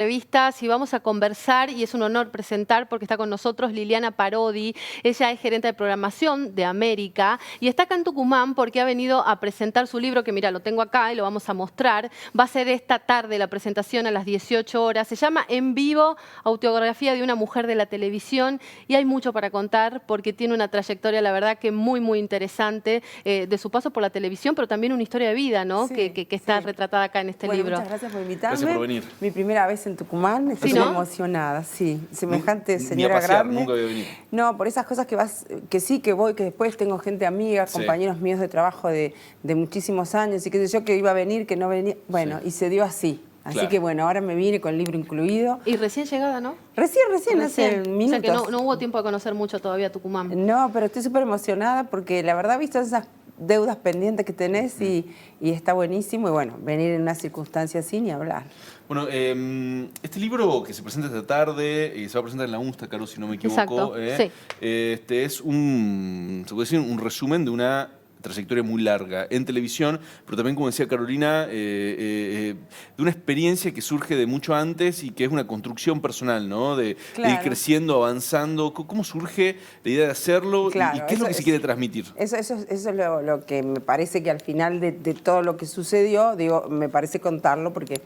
Entrevistas y vamos a conversar y es un honor presentar porque está con nosotros Liliana Parodi. Ella es gerente de programación de América y está acá en Tucumán porque ha venido a presentar su libro, que mira, lo tengo acá y lo vamos a mostrar. Va a ser esta tarde la presentación a las 18 horas. Se llama En Vivo, autobiografía de una mujer de la televisión, y hay mucho para contar porque tiene una trayectoria, la verdad, que muy interesante de su paso por la televisión, pero también una historia de vida, ¿no? Sí, que está retratada acá en este libro. Muchas gracias por invitarme. Gracias por venir. Mi primera vez en Tucumán, estoy emocionada, sí. Semejante señora ni a pasear, grande. nunca había venido. No, por esas cosas que vas, que sí, que voy, que después tengo gente amiga, compañeros míos de trabajo de muchísimos años y qué sé yo, que iba a venir, que no venía. Bueno, y se dio así. Así que bueno, ahora me vine con el libro incluido. Y recién llegada, ¿no? Recién, hace minutos. O sea que no hubo tiempo de conocer mucho todavía Tucumán. No, pero estoy súper emocionada porque la verdad, viste esas deudas pendientes que tenés y está buenísimo. Y bueno, venir en una circunstancia así ni hablar. Bueno, este libro que se presenta esta tarde y se va a presentar en la UNSTA, Caro, si no me equivoco. Exacto, Este es se puede decir, un resumen de una trayectoria muy larga en televisión, pero también, como decía Carolina, de una experiencia que surge de mucho antes y que es una construcción personal, ¿no? De ir creciendo, avanzando. ¿Cómo surge la idea de hacerlo y qué es lo que se quiere transmitir? Eso es lo que me parece que al final de todo lo que sucedió, digo, me parece contarlo porque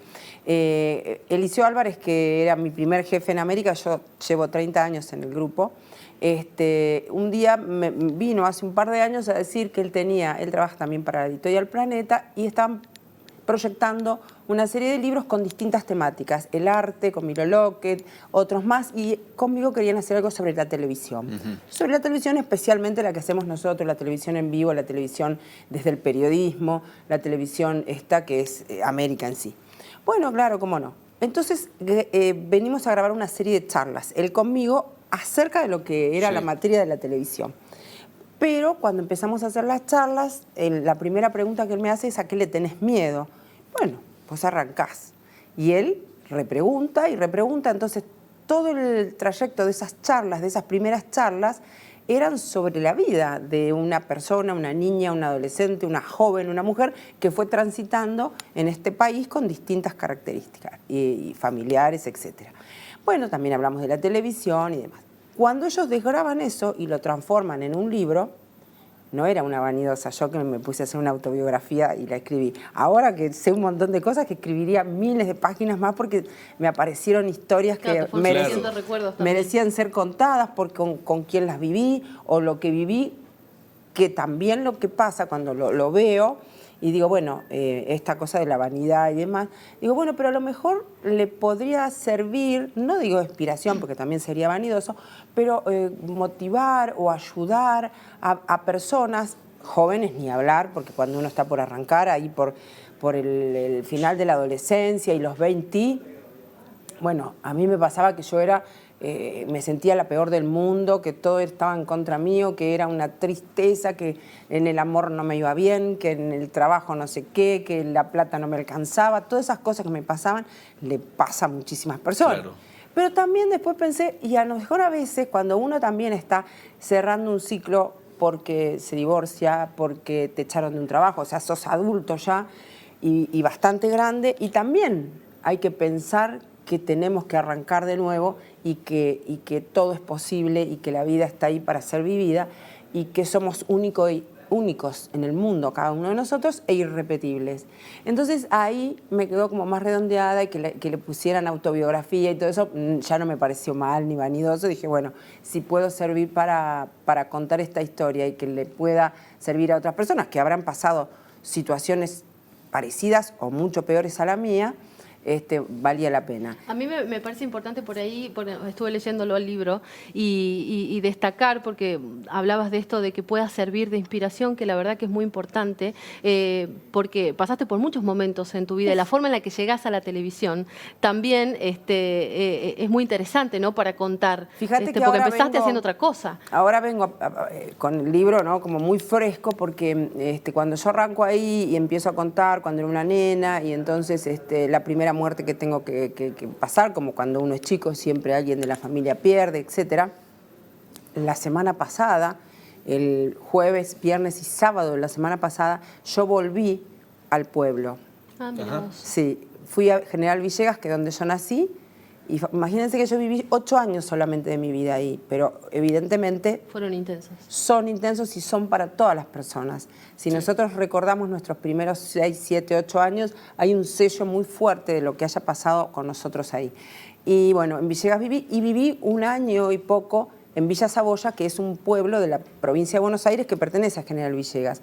Eliseo Álvarez, que era mi primer jefe en América, yo llevo 30 años en el grupo, un día me vino hace un par de años a decir que él trabaja también para la Editorial Planeta y estaban proyectando una serie de libros con distintas temáticas, el arte, con Milo Lockett, otros más, y conmigo querían hacer algo sobre la televisión. Sobre la televisión, especialmente la que hacemos nosotros, la televisión en vivo, la televisión desde el periodismo, la televisión esta que es América en sí. Bueno, claro, cómo no. Entonces venimos a grabar una serie de charlas, él conmigo, acerca de lo que era la materia de la televisión. Pero cuando empezamos a hacer las charlas, la primera pregunta que él me hace es: ¿a qué le tenés miedo? Bueno, pues arrancás. Y él repregunta y repregunta. Entonces, todo el trayecto de esas charlas, de esas primeras charlas, eran sobre la vida de una persona, una niña, una adolescente, una joven, una mujer que fue transitando en este país con distintas características y familiares, etc. Bueno, también hablamos de la televisión y demás. Cuando ellos desgraban eso y lo transforman en un libro, no era una vanidosa, yo que me puse a hacer una autobiografía y la escribí. Ahora que sé un montón de cosas, que escribiría miles de páginas más porque me aparecieron historias que merecían ser contadas con quién las viví o lo que viví, que también lo que pasa cuando lo veo y digo, bueno, esta cosa de la vanidad y demás, digo, bueno, pero a lo mejor le podría servir, no digo inspiración porque también sería vanidoso, pero motivar o ayudar a personas jóvenes, ni hablar, porque cuando uno está por arrancar, ahí por el final de la adolescencia y los 20, bueno, a mí me pasaba que yo me sentía la peor del mundo, que todo estaba en contra mío, que era una tristeza, que en el amor no me iba bien, que en el trabajo no sé qué, que la plata no me alcanzaba. Todas esas cosas que me pasaban le pasan a muchísimas personas. Claro. Pero también después pensé, y a lo mejor a veces cuando uno también está cerrando un ciclo porque se divorcia, porque te echaron de un trabajo, o sea, sos adulto ya y bastante grande, y también hay que pensar que tenemos que arrancar de nuevo y que todo es posible y que la vida está ahí para ser vivida y que somos únicos en el mundo, cada uno de nosotros, e irrepetibles. Entonces ahí me quedó como más redondeada y que le pusieran autobiografía y todo eso ya no me pareció mal ni vanidoso. Dije, bueno, si puedo servir para contar esta historia y que le pueda servir a otras personas que habrán pasado situaciones parecidas o mucho peores a la mía, valía la pena. A mí me parece importante por ahí, porque estuve leyéndolo el libro, y destacar, porque hablabas de esto de que pueda servir de inspiración, que la verdad que es muy importante, porque pasaste por muchos momentos en tu vida y la forma en la que llegás a la televisión también es muy interesante, ¿no? Para contar. Fíjate que porque empezaste haciendo otra cosa. Ahora vengo con el libro, ¿no? Como muy fresco, porque cuando yo arranco ahí y empiezo a contar cuando era una nena y entonces la primera muerte que tengo que pasar, como cuando uno es chico, siempre alguien de la familia pierde, etc. La semana pasada, el jueves, viernes y sábado de la semana pasada, yo volví al pueblo. Ah, mira vos. Sí, fui a General Villegas, que es donde yo nací, Y imagínense que yo viví 8 años solamente de mi vida ahí, pero evidentemente Fueron intensos. son intensos y son para todas las personas. Si nosotros recordamos nuestros primeros 6, 7, 8 años, hay un sello muy fuerte de lo que haya pasado con nosotros ahí. Y bueno, en Villegas viví 1 año y poco en Villa Saboya, que es un pueblo de la provincia de Buenos Aires que pertenece a General Villegas.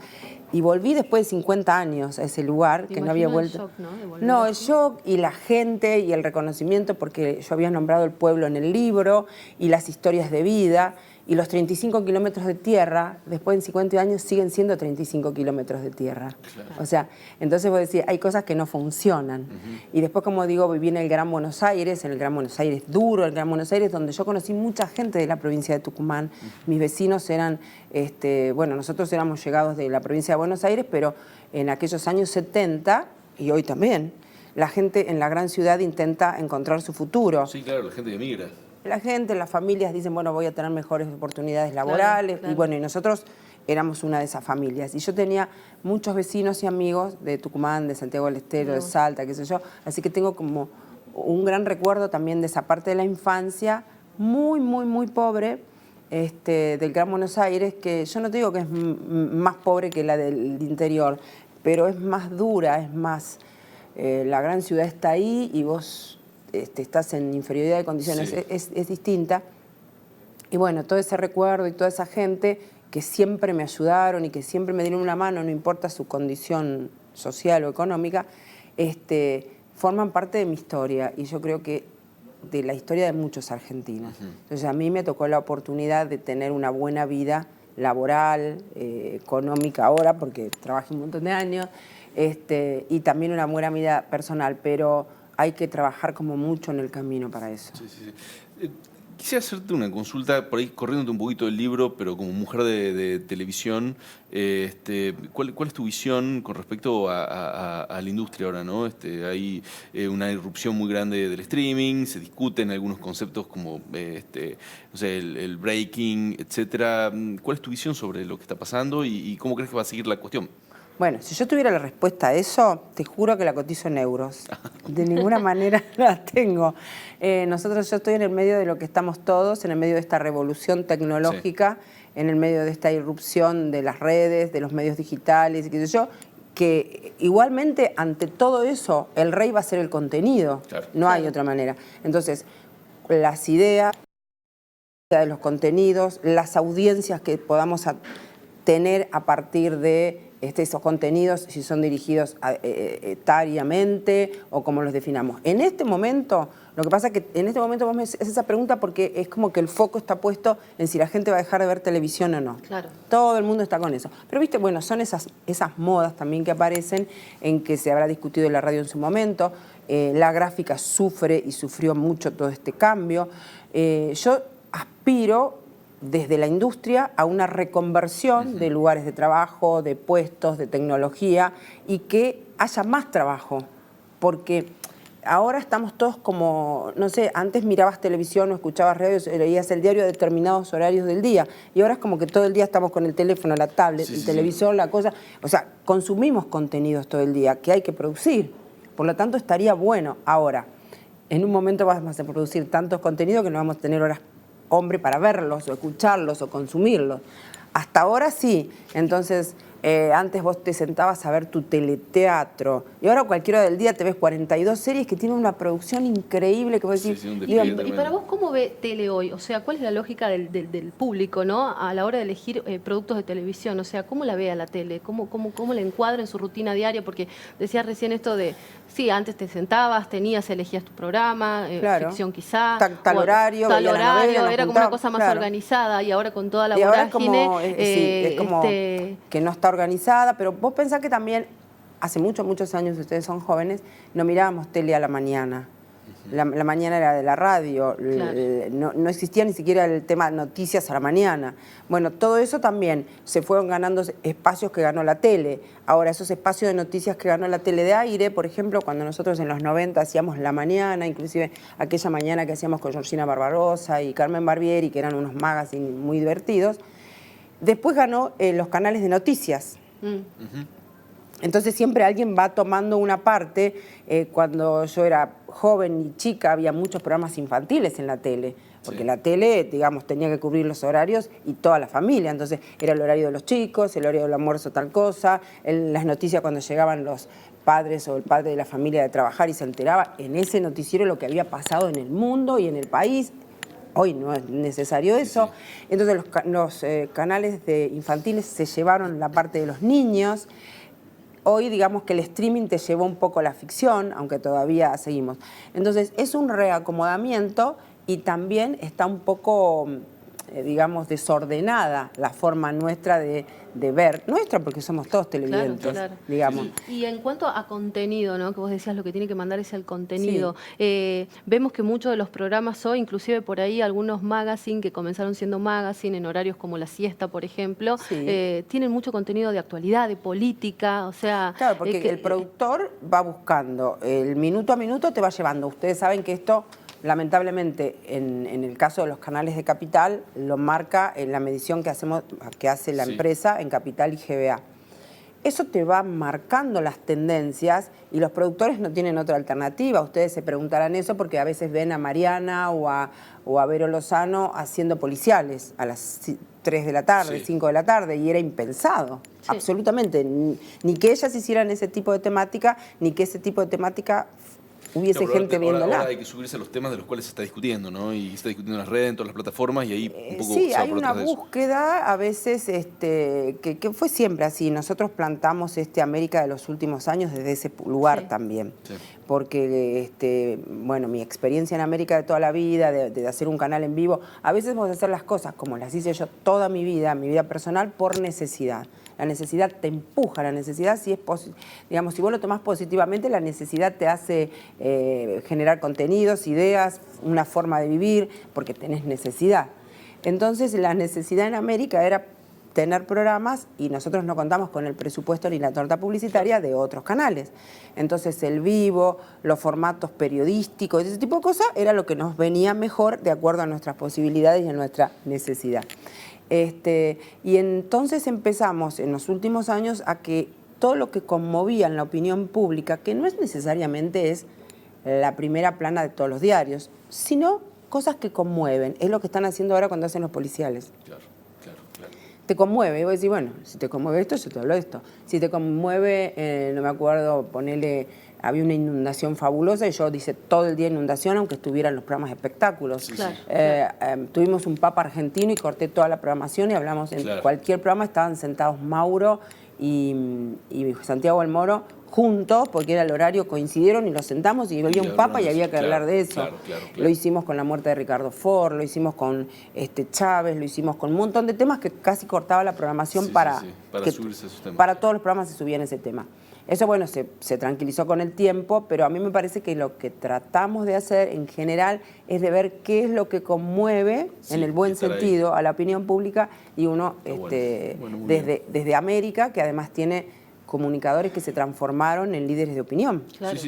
Y volví después de 50 años a ese lugar, que no había vuelto. El shock, ¿no? No, el shock y la gente y el reconocimiento, porque yo había nombrado el pueblo en el libro, y las historias de vida, y los 35 kilómetros de tierra, después de 50 años, siguen siendo 35 kilómetros de tierra. Claro. O sea, entonces vos decís, hay cosas que no funcionan. Y después, como digo, viví en el Gran Buenos Aires, en el Gran Buenos Aires duro, el Gran Buenos Aires, donde yo conocí mucha gente de la provincia de Tucumán. Mis vecinos eran, bueno, nosotros éramos llegados de la provincia de Buenos Aires, pero en aquellos años 70, y hoy también, la gente en la gran ciudad intenta encontrar su futuro. Sí, claro, la gente emigra. La gente, las familias dicen, bueno, voy a tener mejores oportunidades laborales. Claro. Y bueno, y nosotros éramos una de esas familias. Y yo tenía muchos vecinos y amigos de Tucumán, de Santiago del Estero, de Salta, qué sé yo. Así que tengo como un gran recuerdo también de esa parte de la infancia, muy, muy, muy pobre, del Gran Buenos Aires, que yo no te digo que es más pobre que la del interior, pero es más dura, es más... la gran ciudad está ahí y vos... estás en inferioridad de condiciones, sí. Es distinta. Y bueno, todo ese recuerdo y toda esa gente que siempre me ayudaron y que siempre me dieron una mano, no importa su condición social o económica, forman parte de mi historia y yo creo que de la historia de muchos argentinos. Entonces a mí me tocó la oportunidad de tener una buena vida laboral, económica ahora, porque trabajé un montón de años, y también una buena vida personal, pero... hay que trabajar como mucho en el camino para eso. Sí, sí, sí. Quisiera hacerte una consulta, por ahí corriéndote un poquito del libro, pero como mujer de televisión, ¿cuál es tu visión con respecto a la industria ahora, ¿no? Hay una irrupción muy grande del streaming, se discuten algunos conceptos como no sé, el breaking, etcétera. ¿Cuál es tu visión sobre lo que está pasando y cómo crees que va a seguir la cuestión? Bueno, si yo tuviera la respuesta a eso, te juro que la cotizo en euros. De ninguna manera la tengo. Yo estoy en el medio de lo que estamos todos, en el medio de esta revolución tecnológica, sí. En el medio de esta irrupción de las redes, de los medios digitales, y qué sé yo, que igualmente ante todo eso el rey va a ser el contenido, claro. No hay otra manera. Entonces, las ideas de los contenidos, las audiencias que podamos tener a partir de esos contenidos, si son dirigidos etariamente o como los definamos. En este momento, lo que pasa es que en este momento vos me haces esa pregunta porque es como que el foco está puesto en si la gente va a dejar de ver televisión o no. Claro. Todo el mundo está con eso. Pero viste, bueno, son esas modas también que aparecen en que se habrá discutido en la radio en su momento. La gráfica sufre y sufrió mucho todo este cambio. Yo aspiro desde la industria a una reconversión de lugares de trabajo, de puestos, de tecnología y que haya más trabajo, porque ahora estamos todos como, no sé, antes mirabas televisión o escuchabas radio, leías el diario a determinados horarios del día y ahora es como que todo el día estamos con el teléfono, la tablet, el televisor, la cosa, o sea, consumimos contenidos todo el día que hay que producir, por lo tanto estaría bueno. Ahora, en un momento vamos a producir tantos contenidos que no vamos a tener horas hombre para verlos o escucharlos o consumirlos. Hasta ahora sí. Entonces, antes vos te sentabas a ver tu teleteatro y ahora a cualquier hora del día te ves 42 series que tienen una producción increíble que vos decís... ¿Y para vos cómo ve tele hoy? O sea, ¿cuál es la lógica del público, ¿no? A la hora de elegir productos de televisión? O sea, ¿cómo la ve a la tele? ¿Cómo la encuadra en su rutina diaria? Porque decías recién esto de... Sí, antes te sentabas, elegías tu programa, claro. Ficción quizá. Tal horario, era como una cosa más organizada y ahora con toda la vorágine... es como que no está organizada, pero vos pensás que también hace muchos años, ustedes son jóvenes, no mirábamos tele a la mañana. La mañana era de la radio, claro. No existía ni siquiera el tema noticias a la mañana. Bueno, todo eso también se fueron ganando espacios que ganó la tele. Ahora, esos espacios de noticias que ganó la tele de aire, por ejemplo, cuando nosotros en los 90 hacíamos La Mañana, inclusive aquella mañana que hacíamos con Georgina Barbarosa y Carmen Barbieri, que eran unos magazines muy divertidos, después ganó los canales de noticias. Entonces siempre alguien va tomando una parte. Cuando yo era joven y chica había muchos programas infantiles en la tele, porque la tele, digamos, tenía que cubrir los horarios y toda la familia. Entonces era el horario de los chicos, el horario del almuerzo tal cosa, las noticias cuando llegaban los padres o el padre de la familia de trabajar y se enteraba en ese noticiero lo que había pasado en el mundo y en el país. Hoy no es necesario eso. Entonces los canales infantiles se llevaron la parte de los niños. Hoy digamos que el streaming te llevó un poco la ficción, aunque todavía seguimos. Entonces es un reacomodamiento y también está un poco, digamos, desordenada la forma nuestra de ver. Nuestra porque somos todos televidentes, claro. digamos. Y en cuanto a contenido, ¿no? Que vos decías lo que tiene que mandar es el contenido. Vemos que muchos de los programas hoy, inclusive por ahí algunos magazine que comenzaron siendo magazine en horarios como la siesta, por ejemplo, tienen mucho contenido de actualidad, de política, o sea... Claro, porque el productor va buscando, el minuto a minuto te va llevando. Ustedes saben que esto... Lamentablemente, en el caso de los canales de Capital, lo marca en la medición que hace la empresa en Capital y GBA. Eso te va marcando las tendencias y los productores no tienen otra alternativa. Ustedes se preguntarán eso porque a veces ven a Mariana o a Vero Lozano haciendo policiales a las 3 de la tarde, 5 de la tarde, y era impensado, absolutamente. Ni que ellas hicieran ese tipo de temática, ni que ese tipo de temática... hubiese gente viéndola. Ahora hay que subirse a los temas de los cuales se está discutiendo, ¿no? Y se está discutiendo en las redes, en todas las plataformas, y ahí un poco sí, se va hay por una detrás de eso. búsqueda a veces que fue siempre así. Nosotros plantamos América de los últimos años desde ese lugar también. Sí. Porque, bueno, mi experiencia en América de toda la vida, de hacer un canal en vivo, a veces vamos a hacer las cosas como las hice yo toda mi vida personal, por necesidad. La necesidad te empuja, la necesidad, digamos, si vos lo tomás positivamente, la necesidad te hace generar contenidos, ideas, una forma de vivir, porque tenés necesidad. Entonces, la necesidad en América era tener programas y nosotros no contamos con el presupuesto ni la torta publicitaria de otros canales. Entonces, el vivo, los formatos periodísticos, ese tipo de cosas, era lo que nos venía mejor de acuerdo a nuestras posibilidades y a nuestra necesidad. Y entonces empezamos en los últimos años a que todo lo que conmovía en la opinión pública, que no es necesariamente la primera plana de todos los diarios, sino cosas que conmueven. Es lo que están haciendo ahora cuando hacen los policiales. Claro. Te conmueve, y vos decís, bueno, si te conmueve esto, yo te hablo de esto. Si te conmueve, no me acuerdo, había una inundación fabulosa y yo dice todo el día inundación, aunque estuvieran los programas de espectáculos. Tuvimos un papa argentino y corté toda la programación y hablamos en cualquier programa, estaban sentados Mauro y Santiago del Moro juntos, porque era el horario, coincidieron y los sentamos y había un papa y había que hablar de eso. Lo hicimos con la muerte de Ricardo Ford, lo hicimos con Chávez, lo hicimos con un montón de temas que casi cortaba la programación para subirse a esos temas. Para todos los programas se subían ese tema. Eso, bueno, se tranquilizó con el tiempo, pero a mí me parece que lo que tratamos de hacer en general es de ver qué es lo que conmueve, en el buen sentido, a la opinión pública, y uno desde América, que además tiene comunicadores que se transformaron en líderes de opinión. Claro.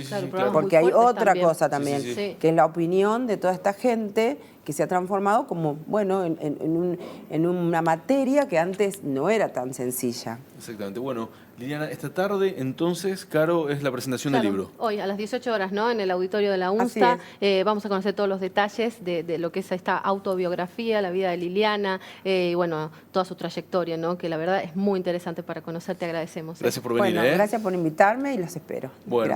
Porque hay otra cosa también, que es la opinión de toda esta gente que se ha transformado como, bueno, en una materia que antes no era tan sencilla. Exactamente. Bueno, Liliana, esta tarde, entonces, Caro, es la presentación del libro. Hoy, a las 18 horas, ¿no? En el auditorio de la UNSTA. Vamos a conocer todos los detalles de lo que es esta autobiografía, la vida de Liliana, y bueno, toda su trayectoria, ¿no? Que la verdad es muy interesante para conocer. Te agradecemos. Gracias por venir. Bueno, gracias por invitarme y los espero. Bueno.